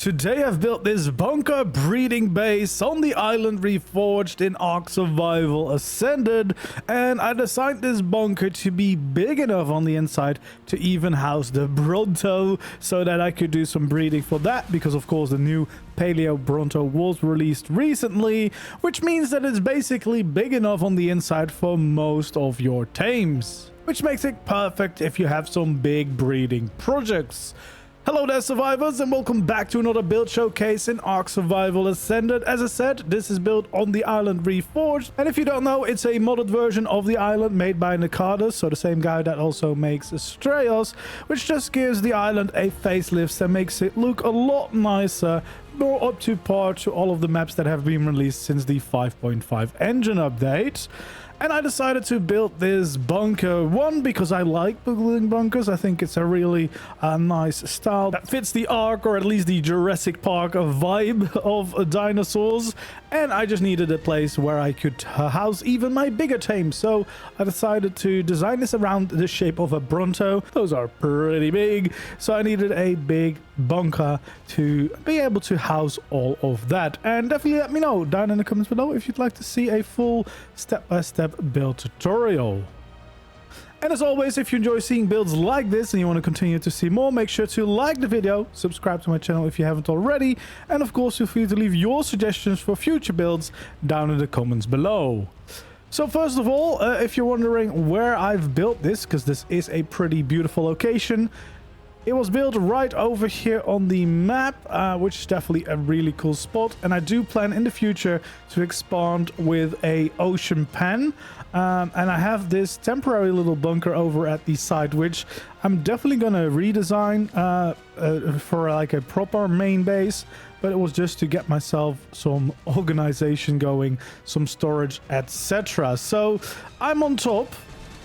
Today I've built this bunker breeding base on the island reforged in ARK Survival Ascended, and I designed this bunker to be big enough on the inside to even house the Bronto so that I could do some breeding for that, because of course the new Paleo Bronto was released recently, which means that it's basically big enough on the inside for most of your tames, which makes it perfect if you have some big breeding projects. Hello there, survivors, and welcome back to another build showcase in ARK Survival Ascended. As I said, this is built on the island Reforged, and if you don't know, it's a modded version of the island made by Nakadis, so the same guy that also makes Strayos, which just gives the island a facelift and makes it look a lot nicer, more up to par to all of the maps that have been released since the 5.5 engine update. And I decided to build this bunker, one, because I like building bunkers. I think it's a really nice style that fits the ARK, or at least the Jurassic Park vibe of dinosaurs. And I just needed a place where I could house even my bigger tames. So I decided to design this around the shape of a Bronto. Those are pretty big. So I needed a big bunker to be able to house all of that. And definitely let me know down in the comments below if you'd like to see a full step-by-step build tutorial. And as always, if you enjoy seeing builds like this and you want to continue to see more, make sure to like the video, subscribe to my channel if you haven't already, and of course feel free to leave your suggestions for future builds down in the comments below. So first of all, if you're wondering where I've built this, because this is a pretty beautiful location, it was built right over here on the map, which is definitely a really cool spot. And I do plan in the future to expand with a ocean pen. And I have this temporary little bunker over at the side, which I'm definitely going to redesign for like a proper main base. But it was just to get myself some organization going, some storage, etc. So I'm on top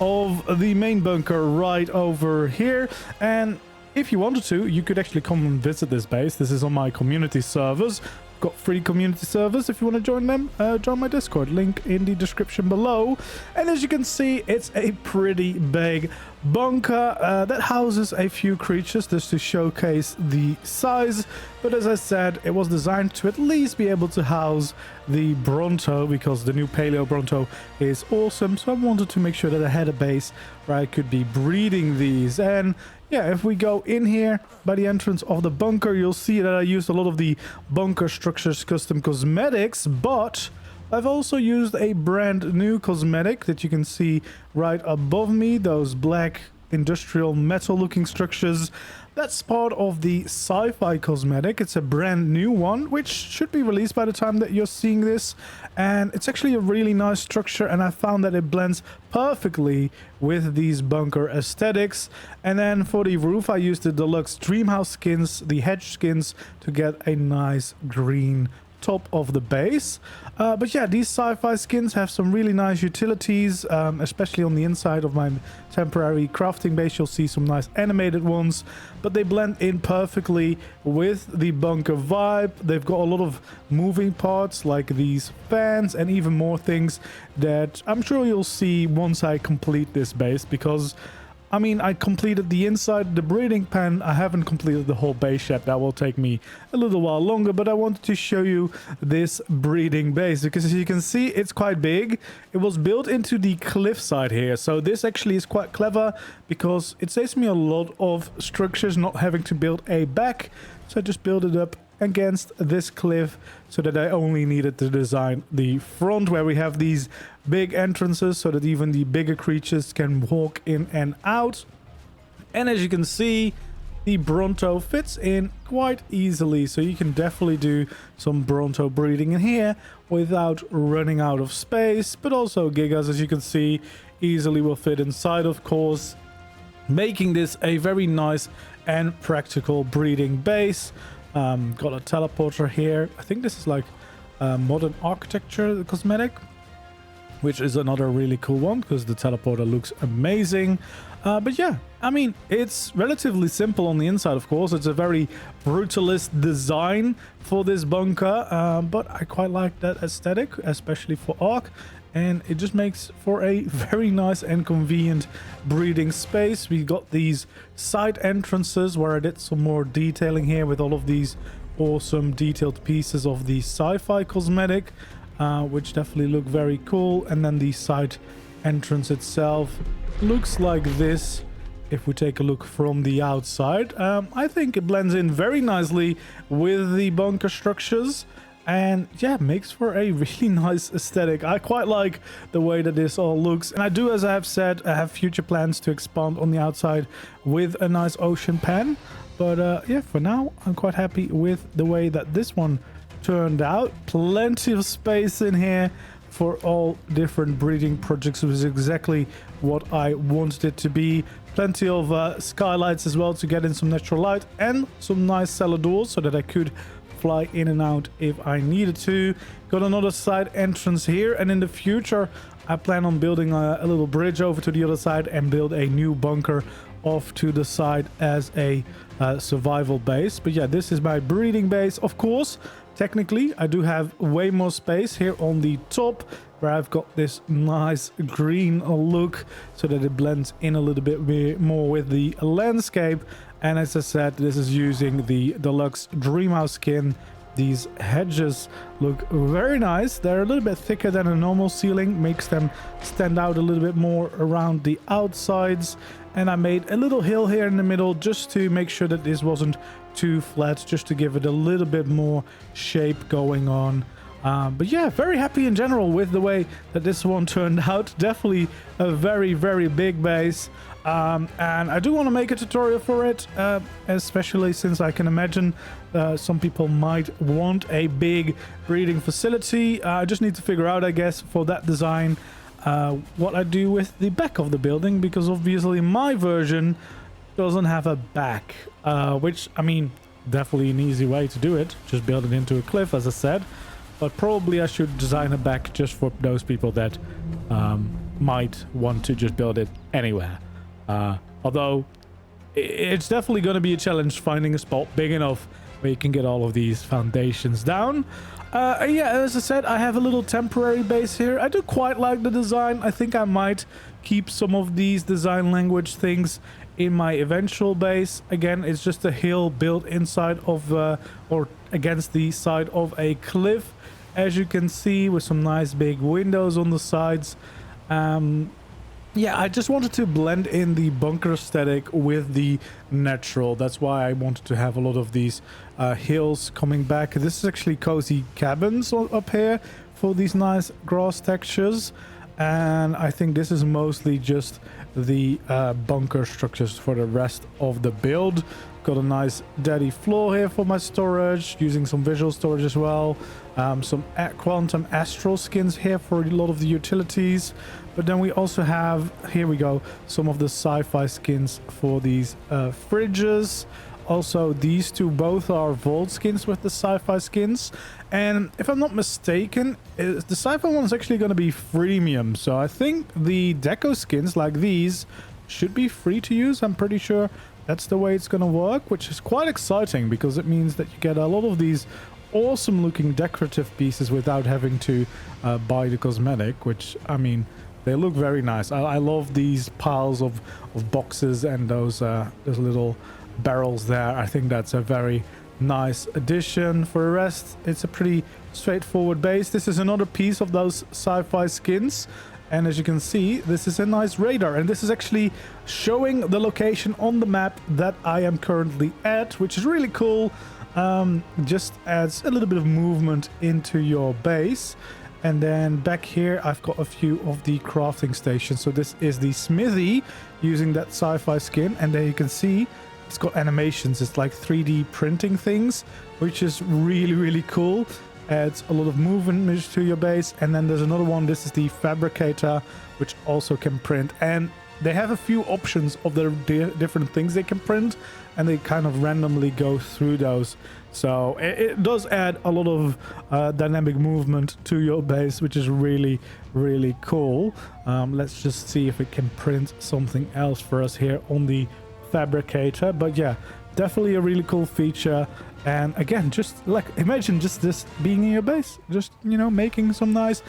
of the main bunker right over here. And if you wanted to, you could actually come and visit this base. This is on my community servers. I've got free community servers. If you want to join them, join my Discord. Link in the description below. And as you can see, it's a pretty big bunker that houses a few creatures just to showcase the size. But as I said, it was designed to at least be able to house the Bronto, because the new Paleo Bronto is awesome. So I wanted to make sure that I had a base where I could be breeding these. And yeah, if we go in here by the entrance of the bunker, you'll see that I used a lot of the bunker structures custom cosmetics, but I've also used a brand new cosmetic that you can see right above me, those black industrial metal looking structures. That's part of the sci-fi cosmetic. It's a brand new one, which should be released by the time that you're seeing this. And it's actually a really nice structure, and I found that it blends perfectly with these bunker aesthetics. And then for the roof, I used the deluxe Dreamhouse skins, the hedge skins, to get a nice green top of the base. But yeah, these sci-fi skins have some really nice utilities, especially on the inside of my temporary crafting base. You'll see some nice animated ones, but they blend in perfectly with the bunker vibe. They've got a lot of moving parts like these fans and even more things that I'm sure you'll see once I complete this base, because I mean, I completed the inside, the breeding pen. I haven't completed the whole base yet. That will take me a little while longer, but I wanted to show you this breeding base because, as you can see, it's quite big. It was built into the cliffside here. So this actually is quite clever because it saves me a lot of structures not having to build a back. So I just build it up against this cliff so that I only needed to design the front where we have these big entrances so that even the bigger creatures can walk in and out. And as you can see, the Bronto fits in quite easily, so you can definitely do some Bronto breeding in here without running out of space. But also Gigas, as you can see, easily will fit inside, of course, making this a very nice and practical breeding base. Got a teleporter here. I think this is like modern architecture cosmetic, which is another really cool one because the teleporter looks amazing. But yeah, I mean, it's relatively simple on the inside, of course. It's a very brutalist design for this bunker, but I quite like that aesthetic, especially for ARK. And it just makes for a very nice and convenient breeding space. We got these side entrances where I did some more detailing here with all of these awesome detailed pieces of the sci-fi cosmetic, which definitely look very cool. And then the side entrance itself looks like this. If we take a look from the outside, I think it blends in very nicely with the bunker structures, and yeah, makes for a really nice aesthetic. I quite like the way that this all looks, and I do, as I have said, I have future plans to expand on the outside with a nice ocean pen. But yeah, for now I'm quite happy with the way that this one turned out. Plenty of space in here for all different breeding projects. It was exactly what I wanted it to be. Plenty of skylights as well to get in some natural light, and some nice cellar doors so that I could fly in and out if I needed to. Got another side entrance here, and in the future I plan on building a little bridge over to the other side and build a new bunker off to the side as a survival base. But yeah, this is my breeding base. Of course, technically I do have way more space here on the top, where I've got this nice green look so that it blends in a little bit more with the landscape. And as I said, this is using the deluxe Dreamhouse skin. These hedges look very nice. They're a little bit thicker than a normal ceiling, makes them stand out a little bit more around the outsides. And I made a little hill here in the middle just to make sure that this wasn't too flat, just to give it a little bit more shape going on. But yeah, very happy in general with the way that this one turned out. Definitely a very, very big base. And I do want to make a tutorial for it, especially since I can imagine some people might want a big breeding facility. I just need to figure out, I guess, for that design, what I do with the back of the building, because obviously my version doesn't have a back, which, I mean, definitely an easy way to do it. Just build it into a cliff, as I said. But probably I should design a back just for those people that might want to just build it anywhere. Although it's definitely going to be a challenge finding a spot big enough where you can get all of these foundations down. Yeah, as I said, I have a little temporary base here. I do quite like the design. I think I might keep some of these design language things in my eventual base. Again, it's just a hill built inside of or against the side of a cliff, as you can see, with some nice big windows on the sides. Yeah, I just wanted to blend in the bunker aesthetic with the natural. That's why I wanted to have a lot of these hills coming back. This is actually cozy cabins up here for these nice grass textures. And I think this is mostly just the bunker structures for the rest of the build. Got a nice daddy floor here for my storage, using some visual storage as well. Some quantum astral skins here for a lot of the utilities. But then we also have, here we go, some of the sci-fi skins for these fridges. Also, these two both are vault skins with the sci-fi skins. And if I'm not mistaken, the sci-fi one is actually going to be freemium. So I think the deco skins like these should be free to use. I'm pretty sure that's the way it's going to work, which is quite exciting because it means that you get a lot of these awesome looking decorative pieces without having to buy the cosmetic, which, I mean, they look very nice. I love these piles of boxes and those little barrels there. I think that's a very nice addition. For the rest, it's a pretty straightforward base. This is another piece of those sci-fi skins. And as you can see, this is a nice radar, and this is actually showing the location on the map that I am currently at, which is really cool. Just adds a little bit of movement into your base. And then back here, I've got a few of the crafting stations. So this is the smithy using that sci-fi skin. And there you can see it's got animations. It's like 3D printing things, which is really, really cool. Adds a lot of movement to your base. And then there's another one. This is the fabricator, which also can print. And they have a few options of the different things they can print, and they kind of randomly go through those. So it does add a lot of dynamic movement to your base, which is really, really cool. Let's just see if it can print something else for us here on the fabricator. But yeah, definitely a really cool feature. And again, just like, imagine just this being in your base, just, you know, making some nice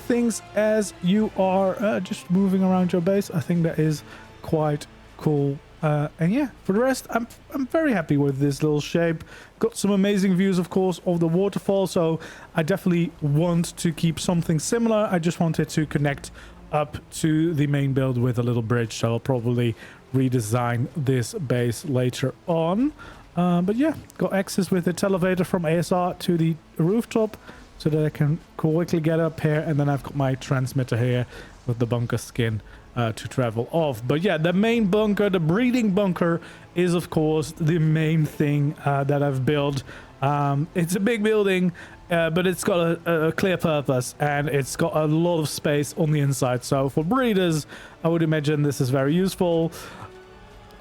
things as you are just moving around your base. I think that is quite cool And yeah, for the rest, I'm very happy with this little shape. Got some amazing views, of course, of the waterfall, so I definitely want to keep something similar. I just wanted to connect up to the main build with a little bridge, so I'll probably redesign this base later on. But yeah, got access with the televator from ASR to the rooftop so that I can quickly get up here, and then I've got my transmitter here with the bunker skin to travel off. But yeah, the main bunker, the breeding bunker, is of course the main thing that I've built. It's a big building, but it's got a clear purpose, and it's got a lot of space on the inside. So for breeders, I would imagine this is very useful.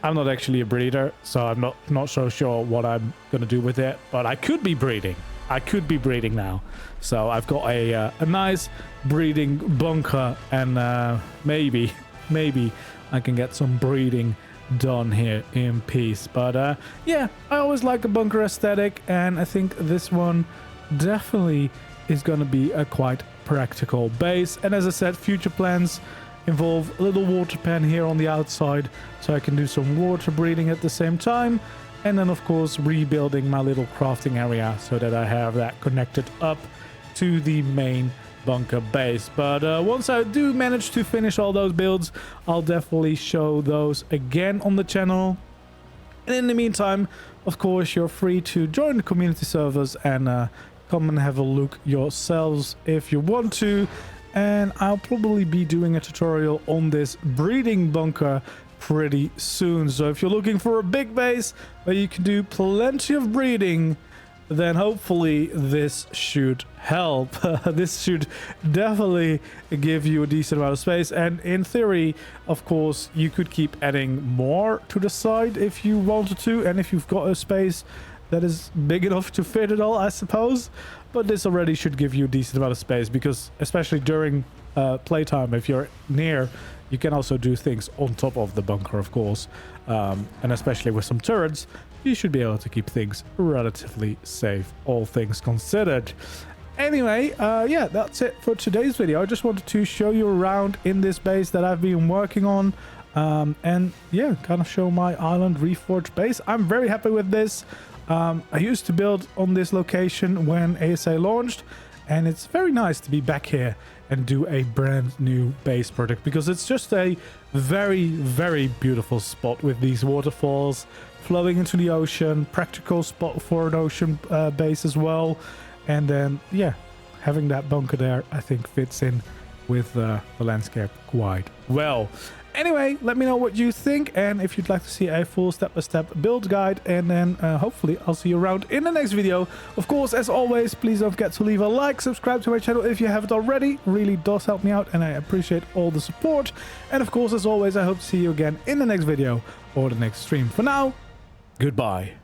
I'm not actually a breeder, so I'm not so sure what I'm gonna do with it, but I could be breeding. I could be breeding now. So I've got a nice breeding bunker, and maybe I can get some breeding done here in peace. But yeah, I always like a bunker aesthetic, and I think this one definitely is gonna be a quite practical base. And as I said, future plans involve a little water pen here on the outside, so I can do some water breeding at the same time. And then of course rebuilding my little crafting area so that I have that connected up to the main bunker base. But once I do manage to finish all those builds, I'll definitely show those again on the channel. And in the meantime, of course, you're free to join the community servers and come and have a look yourselves if you want to. And I'll probably be doing a tutorial on this breeding bunker pretty soon. So if you're looking for a big base where you can do plenty of breeding, then hopefully this should help. This should definitely give you a decent amount of space. And in theory, of course, you could keep adding more to the side if you wanted to, and if you've got a space that is big enough to fit it all, I suppose. But this already should give you a decent amount of space, because especially during playtime, if you're near, you can also do things on top of the bunker, of course. And especially with some turrets, you should be able to keep things relatively safe, all things considered. Anyway, yeah, that's it for today's video. I just wanted to show you around in this base that I've been working on. And yeah, kind of show my island reforged base. I'm very happy with this. I used to build on this location when ASA launched, and it's very nice to be back here and do a brand new base project, because it's just a very, very beautiful spot with these waterfalls flowing into the ocean, practical spot for an ocean base as well. And then, yeah, having that bunker there, I think fits in with the landscape quite well. Anyway, let me know what you think, and if you'd like to see a full step-by-step build guide, and then hopefully I'll see you around in the next video. Of course, as always, please don't forget to leave a like, subscribe to my channel if you haven't already. Really does help me out, and I appreciate all the support. And of course, as always, I hope to see you again in the next video or the next stream. For now, goodbye.